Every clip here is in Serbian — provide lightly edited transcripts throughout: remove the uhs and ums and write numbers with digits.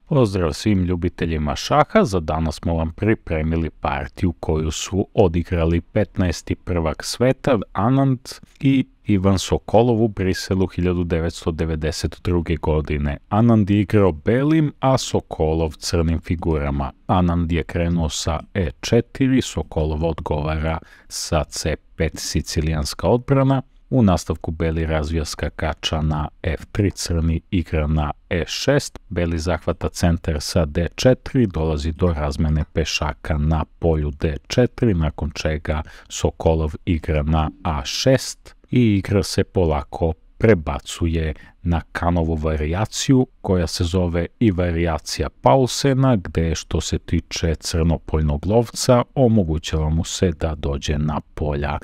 Pozdrav svim ljubiteljima šaha, za danas smo vam pripremili partiju koju su odigrali 15. prvak sveta Anand i Ivan Sokolov u Briselu 1992. godine. Anand je igrao belim, a Sokolov crnim figurama. Anand je krenuo sa E4, Sokolov odgovara sa C5 sicilijanska odbrana. U nastavku beli razvija skakača na F3, crni igra na E6, beli zahvata centar sa D4, dolazi do razmene pešaka na polju D4, nakon čega Sokolov igra na A6 i igra se polako prebacuje na Kanovu varijaciju koja se zove i varijacija Paulsena, gde što se tiče crnopoljnog lovca omogućava mu se da dođe na polja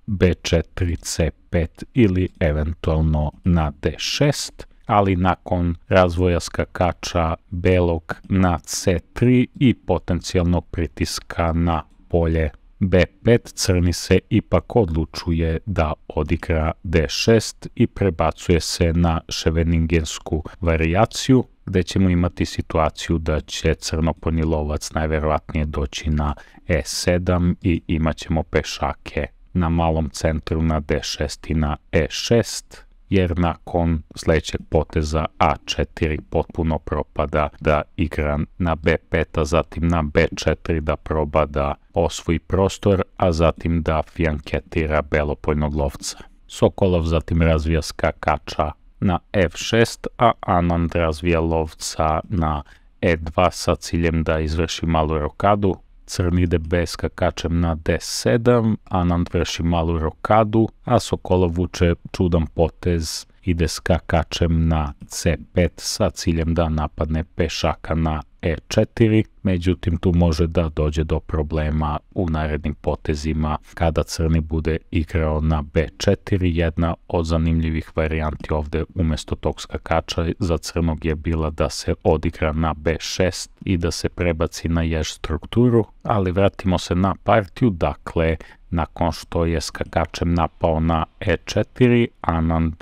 B4, C5 ili eventualno na D6, ali nakon razvoja skakača belog na C3 i potencijalnog pritiska na polje B5, crni se ipak odlučuje da odigra D6 i prebacuje se na ševeningensku varijaciju, gde ćemo imati situaciju da će crnopoljni lovac najverovatnije doći na E7 i imat ćemo pešake na malom centru na D6 i na E6, jer nakon sljedećeg poteza A4 potpuno propada da igra na B5, a zatim na B4 da proba da osvoji prostor, a zatim da fijanketira belopoljnog lovca. Sokolov zatim razvija skakača na F6, a Anand razvija lovca na E2 sa ciljem da izvrši malu rokadu. Crni ide B skakačem na D7, Anand vrši malu rokadu, a Sokolov vuče čudan potez, ide skakačem na C5 sa ciljem da napadne pešaka na E4, međutim tu može da dođe do problema u narednim potezima kada crni bude igrao na B4. Jedna od zanimljivih varijanti ovde umjesto tog skakača za crnog je bila da se odigra na B6 i da se prebaci na jež strukturu, ali vratimo se na partiju. Dakle, nakon što je skakačem napao na E4, Anand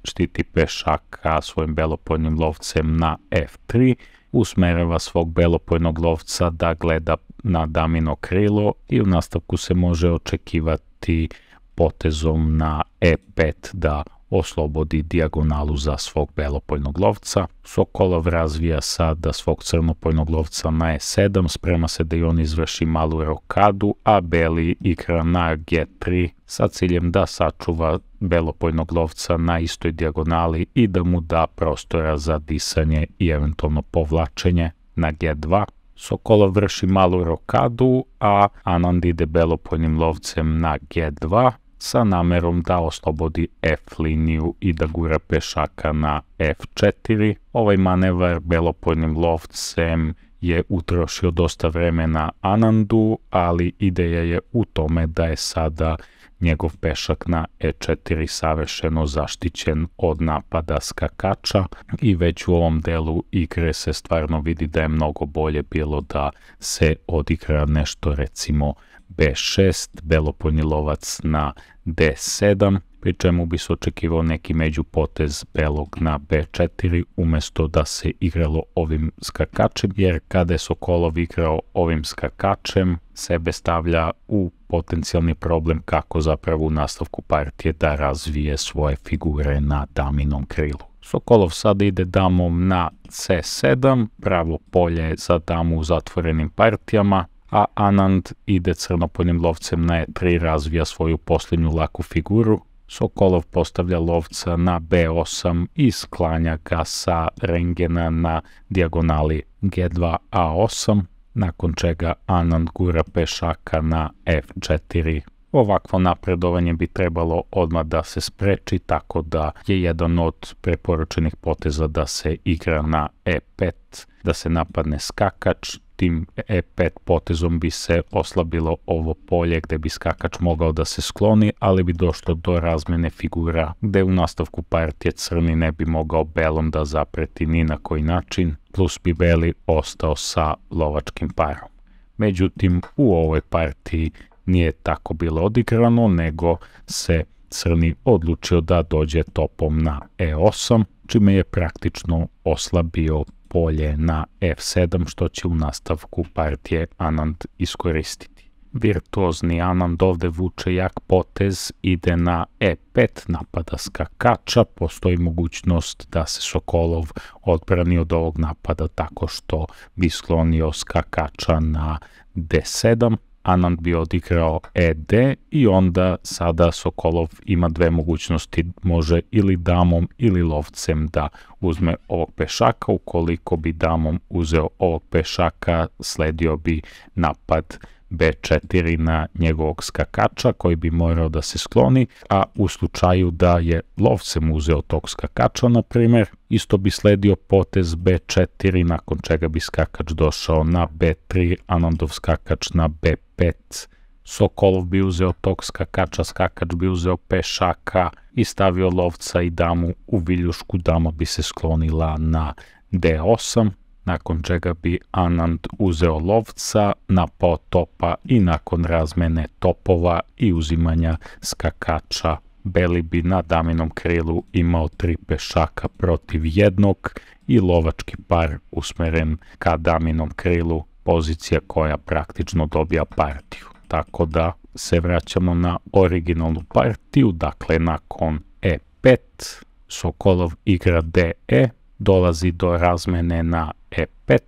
štiti pešaka svojim belopoljnim lovcem na F3, usmerava svog belopojnog lovca da gleda na damino krilo i u nastavku se može očekivati potezom na E5 da oslobodi dijagonalu za svog belopojnog lovca. Sokolov razvija sada svog crnopojnog lovca na E7, sprema se da i on izvrši malu rokadu, a beli igra na G3 sa ciljem da sačuva belopojnog lovca na istoj dijagonali i da mu da prostora za disanje i eventualno povlačenje na G2. Sokolov vrši malu rokadu, a Anand ide belopojnim lovcem na G2 sa namerom da oslobodi F liniju i da gura pešaka na F4. Ovaj manevar belopojnim lovcem je utrošio dosta vremena Anandu, ali ideja je u tome da je sada njegov pešak na E4 savršeno zaštićen od napada skakača i već u ovom delu igre se stvarno vidi da je mnogo bolje bilo da se odigra nešto recimo B6, belopoljni lovac na D7, pri čemu bi se očekivao neki međupotez belog na B4 umjesto da se igralo ovim skakačem, jer kada je Sokolov igrao ovim skakačem sebe stavlja u potencijalni problem kako zapravo u nastavku partije da razvije svoje figure na daminom krilu. Sokolov sada ide damom na C7, pravo polje za damu u zatvorenim partijama, a Anand ide crnopoljnim lovcem na E3, razvija svoju posljednju laku figuru. Sokolov postavlja lovca na B8 i sklanja ga sa rengena na dijagonali G2 A8, nakon čega Anand gura pešaka na F4. Ovakvo napredovanje bi trebalo odmah da se spreči, tako da je jedan od preporučenih poteza da se igra na E5, da se napadne skakač. Tim E5 potezom bi se oslabilo ovo polje gde bi skakač mogao da se skloni, ali bi došlo do razmene figura gde u nastavku partije crni ne bi mogao belom da zapreti ni na koji način, plus bi beli ostao sa lovačkim parom. Međutim, u ovoj partiji nije tako bilo odigrano, nego se crni odlučio da dođe topom na E8, čime je praktično oslabio polje na f7, što će u nastavku partije Anand iskoristiti. Virtuozni Anand ovde vuče jak potez, ide na e5, napada skakača, postoji mogućnost da se Sokolov odbrani od ovog napada tako što bi sklonio skakača na d7, Anand bi odigrao ed i onda sada Sokolov ima dve mogućnosti, može ili damom ili lovcem da uzme ovog pešaka. Ukoliko bi damom uzeo ovog pešaka, sledio bi napad b4 na njegovog skakača koji bi morao da se skloni, a u slučaju da je lovcem uzeo tog skakača, na primjer, isto bi sledio potez b4, nakon čega bi skakač došao na b3, Anandov skakač na b5, Sokolov bi uzeo tog skakača, skakač bi uzeo pešaka i stavio lovca i damu u viljušku, dama bi se sklonila na d8, nakon čega bi Anand uzeo lovca, napao topa i nakon razmene topova i uzimanja skakača, beli bi na daminom krilu imao 3 pešaka protiv jednog i lovački par usmeren ka daminom krilu, pozicija koja praktično dobija partiju. Tako da se vraćamo na originalnu partiju, dakle nakon e5, Sokolov igra de, dolazi do razmene na e5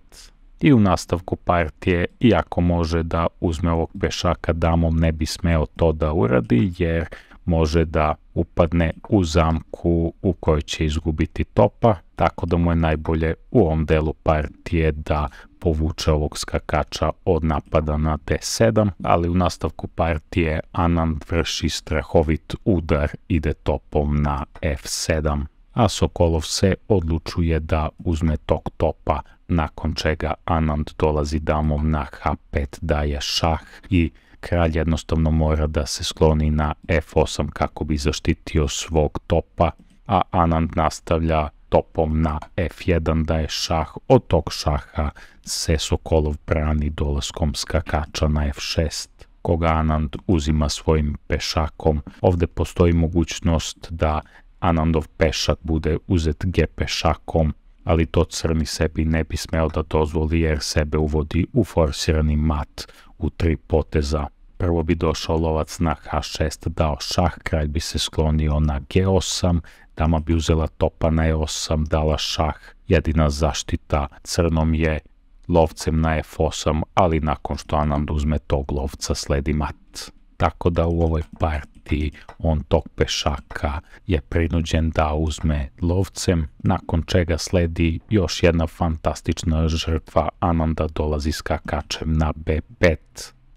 i u nastavku partije, iako može da uzme ovog pešaka damom, ne bi smeo to da uradi jer može da upadne u zamku u kojoj će izgubiti topa, tako da mu je najbolje u ovom delu partije da povuče ovog skakača od napada na d7, ali u nastavku partije Anand vrši strahovit udar, ide topom na f7, a Sokolov se odlučuje da uzme tog topa, nakon čega Anand dolazi damom na h5, daje šah i kralj jednostavno mora da se skloni na f8 kako bi zaštitio svog topa, a Anand nastavlja topom na f1, daje šah, od tog šaha se Sokolov brani dolaskom skakača na f6, koga Anand uzima svojim pešakom. Ovde postoji mogućnost da Anandov pešak bude uzet g pešakom, ali to crni sebi ne bi smeo da dozvoli jer sebe uvodi u forsirani mat u 3 poteza. Prvo bi došao lovac na h6, dao šah, kralj bi se sklonio na g8, dama bi uzela topa na e8, dala šah. Jedina zaštita crnom je lovcem na f8, ali nakon što Anand uzme tog lovca sledi mat. Tako da u ovoj partiji on tog pešaka je prinuđen da uzme lovcem, nakon čega sledi još jedna fantastična žrtva. Ananda dolazi skakačem na b5,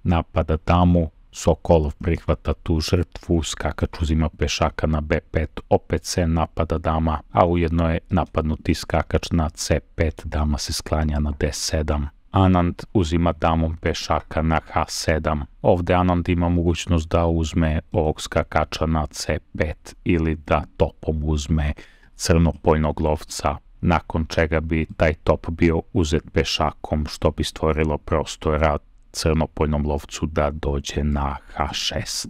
napada damu, Sokolov prihvata tu žrtvu, skakač uzima pešaka na b5, opet se napada dama, a ujedno je napadnuti skakač na c5, dama se sklanja na d7. Anand uzima damom pešaka na h7. Ovde Anand ima mogućnost da uzme ovog skakača na c5 ili da topom uzme crnopoljnog lovca, nakon čega bi taj top bio uzet pešakom, što bi stvorilo prostora crnopoljnom lovcu da dođe na h6.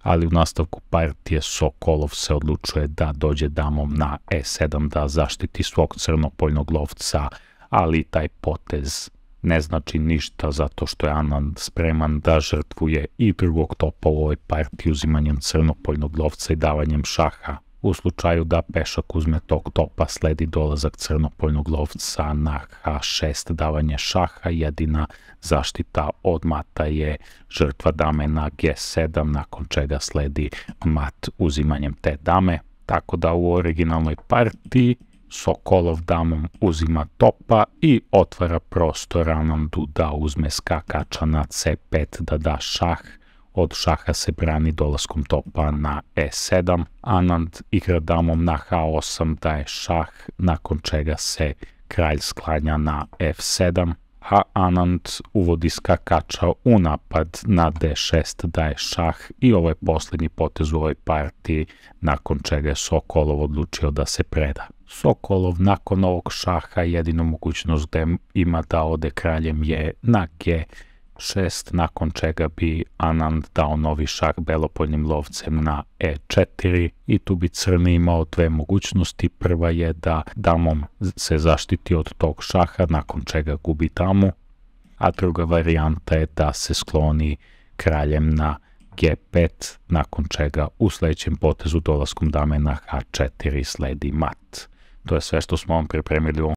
Ali u nastavku partije Sokolov se odlučuje da dođe damom na e7 da zaštiti svog crnopoljnog lovca, ali taj potez ne znači ništa zato što je Anand spreman da žrtvuje i drugog topa u ovoj partiji uzimanjem crnopoljnog lovca i davanjem šaha. U slučaju da pešak uzme tog topa, sledi dolazak crnopoljnog lovca na h6, davanje šaha, jedina zaštita od mata je žrtva dame na g7, nakon čega sledi mat uzimanjem te dame. Tako da u originalnoj partiji Sokolov damom uzima topa i otvara prostor Anandu da uzme skakača na c5, da da šah. Od šaha se brani dolaskom topa na e7. Anand igra damom na h8, daje šah, nakon čega se kralj sklanja na f7, a Anand uvodi skakača u napad na d6, daje šah i ovo je posljednji potez u ovoj partiji, nakon čega je Sokolov odlučio da se preda. Sokolov nakon ovog šaha jedinu mogućnost gde ima da ode kraljem je na g6, A6, nakon čega bi Anand dao novi šah belopoljnim lovcem na E4 i tu bi crni imao dve mogućnosti. Prva je da damom se zaštiti od tog šaha, nakon čega gubi damu, a druga varijanta je da se skloni kraljem na G5, nakon čega u sledećem potezu dolaskom dame na H4 sledi mat. To je sve što smo vam pripremili u ovom